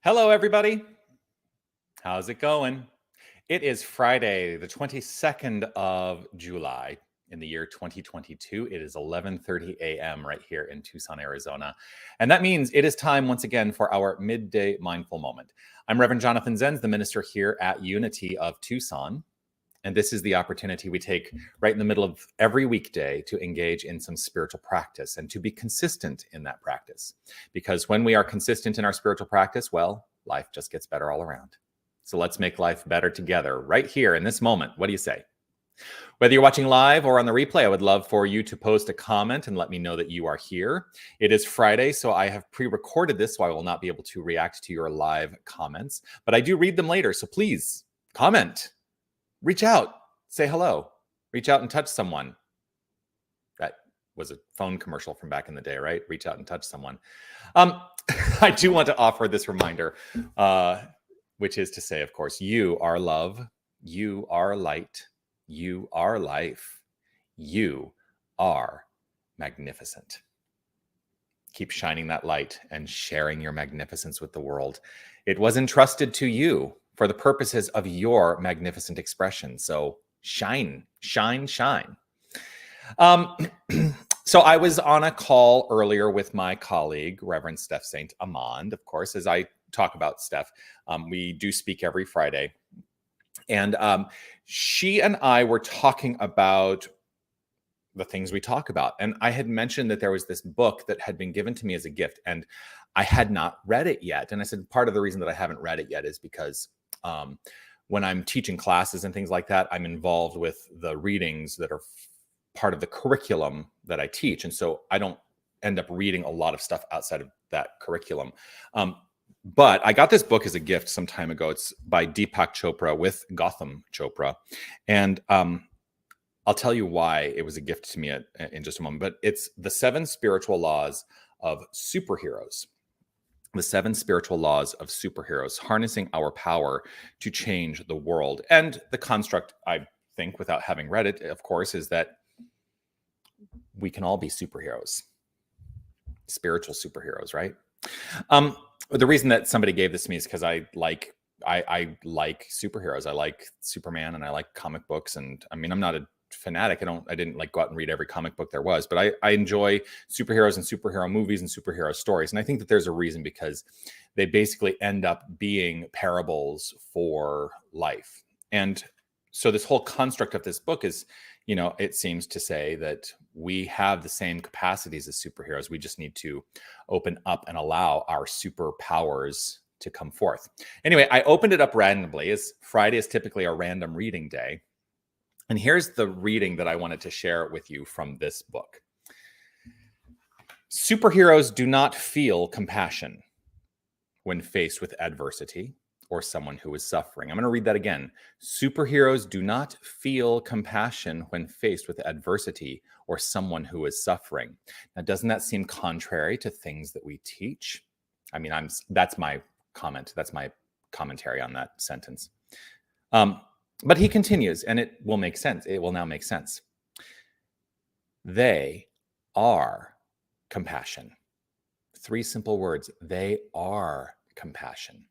Hello, everybody. How's it going? It is Friday, the 22nd of July in the year 2022. It is 11:30 a.m. right here in Tucson, Arizona. And that means it is time once again for our Midday Mindful Moment. I'm Reverend Jonathan Zenz, the minister here at Unity of Tucson. And this is the opportunity we take right in the middle of every weekday to engage in some spiritual practice and to be consistent in that practice. Because when we are consistent in our spiritual practice, well, life just gets better all around. So let's make life better together right here in this moment. What do you say? Whether you're watching live or on the replay, I would love for you to post a comment and let me know that you are here. It is Friday, so I have pre-recorded this, so I will not be able to react to your live comments, but I do read them later. So please comment. Reach out, say hello, reach out and touch someone. That was a phone commercial from back in the day, right? Reach out and touch someone. I do want to offer this reminder, which is to say, of course, you are love, you are light, you are life, you are magnificent. Keep shining that light and sharing your magnificence with the world. It was entrusted to you for the purposes of your magnificent expression. So shine, shine, shine. So I was on a call earlier with my colleague, Reverend Steph St. Amand. Of course, as I talk about Steph, we do speak every Friday. And she and I were talking about the things we talk about. And I had mentioned that there was this book that had been given to me as a gift, and I had not read it yet. And I said, part of the reason that I haven't read it yet is because when I'm teaching classes and things like that, I'm involved with the readings that are part of the curriculum that I teach. And so I don't end up reading a lot of stuff outside of that curriculum. But I got this book as a gift some time ago. It's by Deepak Chopra with Gautam Chopra. And I'll tell you why it was a gift to me in just a moment. But it's the 7 spiritual laws of superheroes. The 7 spiritual laws of superheroes, harnessing our power to change the world. And the construct, I think, without having read it, of course, is that we can all be superheroes, spiritual superheroes, right? The reason that somebody gave this to me is because I like superheroes. I like Superman and I like comic books. And I mean, I'm not a fanatic. I didn't like go out and read every comic book there was, but I enjoy superheroes and superhero movies and superhero stories. And I think that there's a reason, because they basically end up being parables for life. And so this whole construct of this book is, it seems to say that we have the same capacities as superheroes. We just need to open up and allow our superpowers to come forth. Anyway, I opened it up randomly, as Friday is typically a random reading day. And here's the reading that I wanted to share with you from this book. Superheroes do not feel compassion when faced with adversity or someone who is suffering. I'm going to read that again. Superheroes do not feel compassion when faced with adversity or someone who is suffering. Now, doesn't that seem contrary to things that we teach? I mean, that's my comment. That's my commentary on that sentence. But he continues, and it will make sense. It will now make sense. They are compassion. 3 simple words. They are compassion.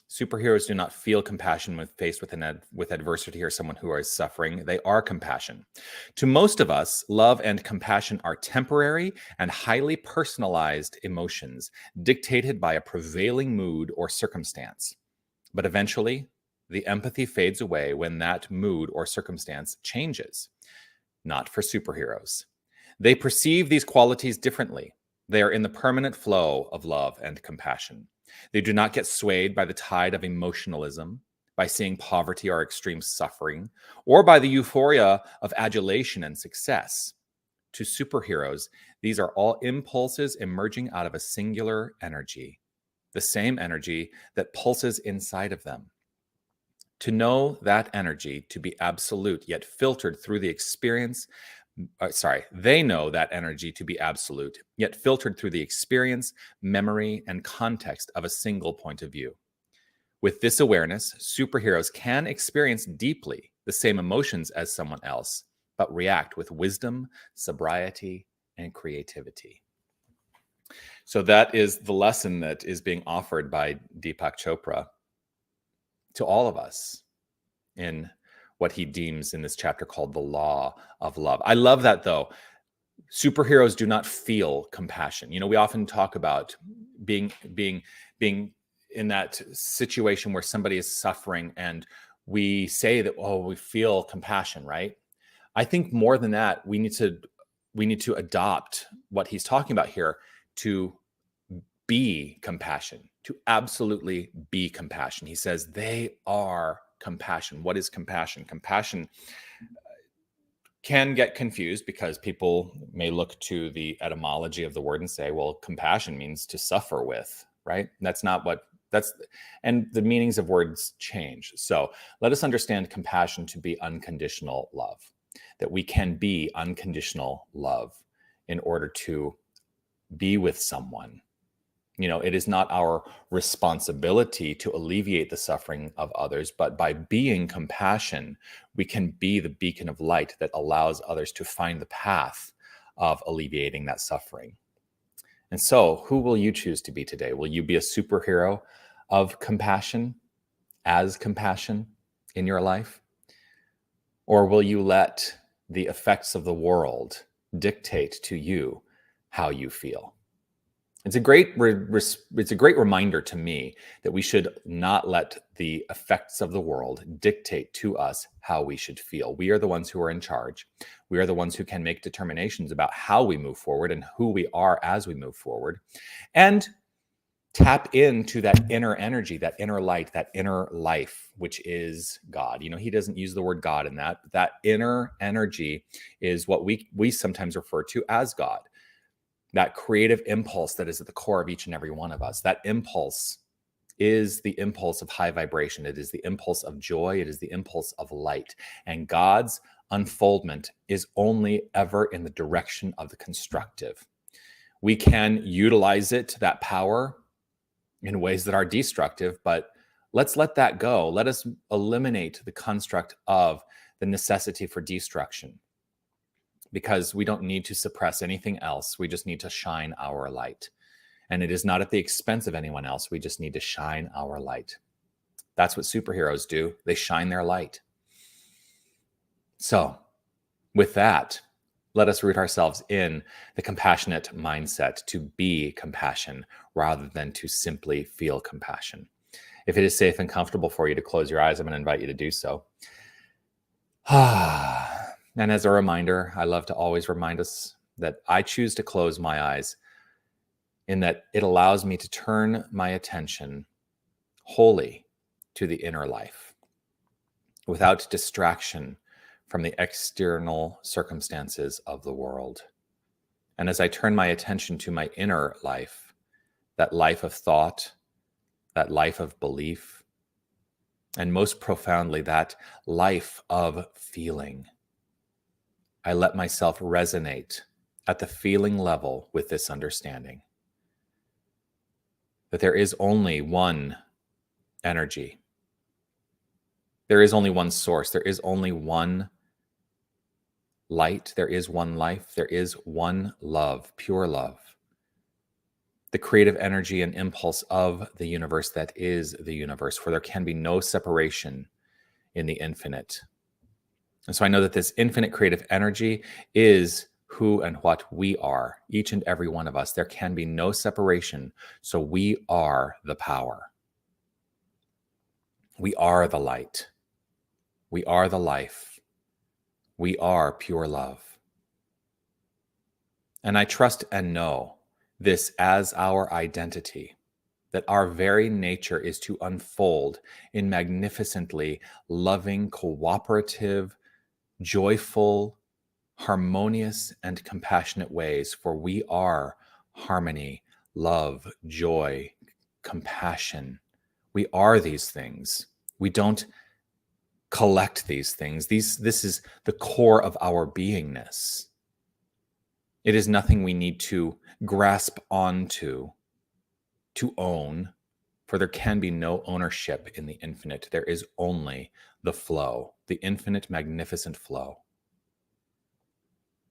Superheroes do not feel compassion when faced with adversity or someone who is suffering. They are compassion. To most of us, love and compassion are temporary and highly personalized emotions dictated by a prevailing mood or circumstance. But eventually, the empathy fades away when that mood or circumstance changes. Not for superheroes. They perceive these qualities differently. They are in the permanent flow of love and compassion. They do not get swayed by the tide of emotionalism, by seeing poverty or extreme suffering, or by the euphoria of adulation and success. To superheroes, these are all impulses emerging out of a singular energy, the same energy that pulses inside of them. To know that energy to be absolute, yet filtered through the experience. They know that energy to be absolute, yet filtered through the experience, memory, and context of a single point of view. With this awareness, superheroes can experience deeply the same emotions as someone else, but react with wisdom, sobriety, and creativity. So that is the lesson that is being offered by Deepak Chopra to all of us in what he deems in this chapter called the law of love. I love that, though. Superheroes do not feel compassion. You know, we often talk about being in that situation where somebody is suffering and we say that, oh, we feel compassion, right? I think more than that, we need to adopt what he's talking about here to be compassion, to absolutely be compassion. He says they are compassion. What is compassion? Compassion can get confused because people may look to the etymology of the word and say, well, compassion means to suffer with, right? That's not what and the meanings of words change. So let us understand compassion to be unconditional love, that we can be unconditional love in order to be with someone. You know, it is not our responsibility to alleviate the suffering of others, but by being compassion, we can be the beacon of light that allows others to find the path of alleviating that suffering. And so, who will you choose to be today? Will you be a superhero of compassion, as compassion in your life? Or will you let the effects of the world dictate to you how you feel? It's a great reminder to me that we should not let the effects of the world dictate to us how we should feel. We are the ones who are in charge. We are the ones who can make determinations about how we move forward and who we are as we move forward, and tap into that inner energy, that inner light, that inner life, which is God. You know, he doesn't use the word God in that. That inner energy is what we sometimes refer to as God. That creative impulse that is at the core of each and every one of us. That impulse is the impulse of high vibration. It is the impulse of joy. It is the impulse of light. And God's unfoldment is only ever in the direction of the constructive. We can utilize it, that power, in ways that are destructive, but let's let that go. Let us eliminate the construct of the necessity for destruction, because we don't need to suppress anything else. We just need to shine our light. And it is not at the expense of anyone else. We just need to shine our light. That's what superheroes do. They shine their light. So with that, let us root ourselves in the compassionate mindset to be compassion rather than to simply feel compassion. If it is safe and comfortable for you to close your eyes, I'm going to invite you to do so. And as a reminder, I love to always remind us that I choose to close my eyes, in that it allows me to turn my attention wholly to the inner life without distraction from the external circumstances of the world. And as I turn my attention to my inner life, that life of thought, that life of belief, and most profoundly, that life of feeling, I let myself resonate at the feeling level with this understanding that there is only one energy. There is only one source. There is only one light. There is one life. There is one love, pure love. The creative energy and impulse of the universe that is the universe, for there can be no separation in the infinite. And so I know that this infinite creative energy is who and what we are, each and every one of us. There can be no separation. So we are the power. We are the light. We are the life. We are pure love. And I trust and know this as our identity, that our very nature is to unfold in magnificently loving, cooperative, joyful, harmonious, and compassionate ways, for we are harmony, love, joy, compassion. We are these things. We don't collect these things. This is the core of our beingness. It is nothing we need to grasp onto, to own, for there can be no ownership in the infinite. There is only the flow, the infinite, magnificent flow.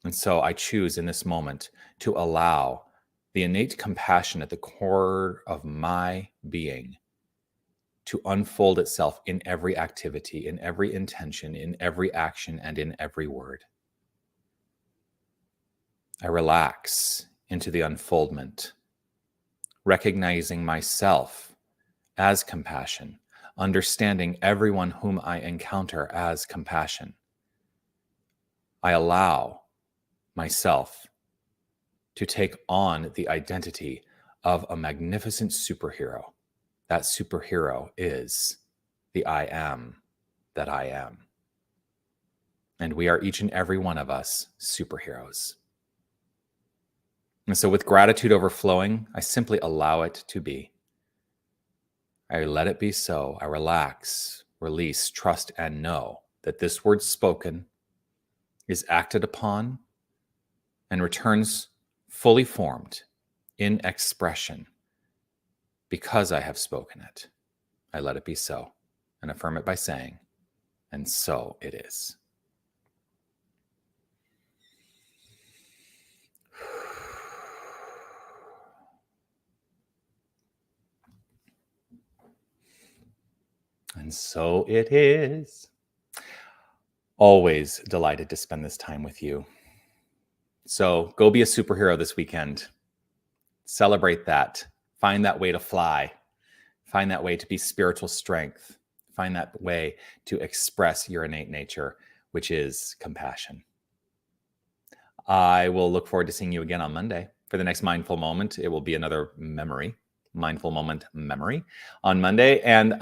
And so I choose in this moment to allow the innate compassion at the core of my being to unfold itself in every activity, in every intention, in every action, and in every word. I relax into the unfoldment, recognizing myself as compassion, understanding everyone whom I encounter as compassion. I allow myself to take on the identity of a magnificent superhero. That superhero is the I am that I am. And we are each and every one of us superheroes. And so with gratitude overflowing, I simply allow it to be. I let it be so. I relax, release, trust, and know that this word spoken is acted upon and returns fully formed in expression because I have spoken it. I let it be so and affirm it by saying, and so it is. And so it is. Always delighted to spend this time with you. So go be a superhero this weekend. Celebrate that. Find that way to fly. Find that way to be spiritual strength. Find that way to express your innate nature, which is compassion. I will look forward to seeing you again on Monday for the next mindful moment. It will be another mindful moment memory on Monday. And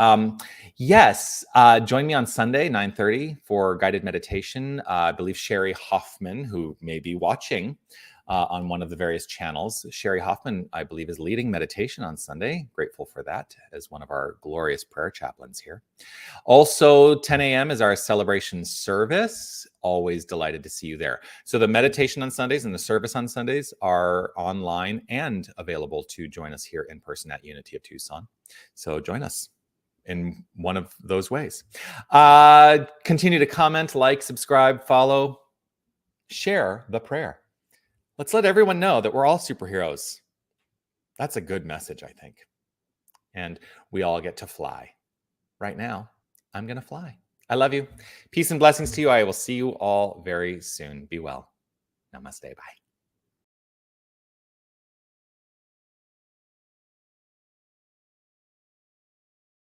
yes, join me on Sunday, 9:30 for guided meditation. I believe Sherry Hoffman, who may be watching on one of the various channels. Sherry Hoffman, I believe, is leading meditation on Sunday. Grateful for that as one of our glorious prayer chaplains here. Also, 10 a.m. is our celebration service. Always delighted to see you there. So the meditation on Sundays and the service on Sundays are online and available to join us here in person at Unity of Tucson. So join us in one of those ways. Continue to comment, like, subscribe, follow, share the prayer. Let's let everyone know that we're all superheroes. That's a good message, I think. And we all get to fly. Right now, I'm going to fly. I love you. Peace and blessings to you. I will see you all very soon. Be well. Namaste. Bye.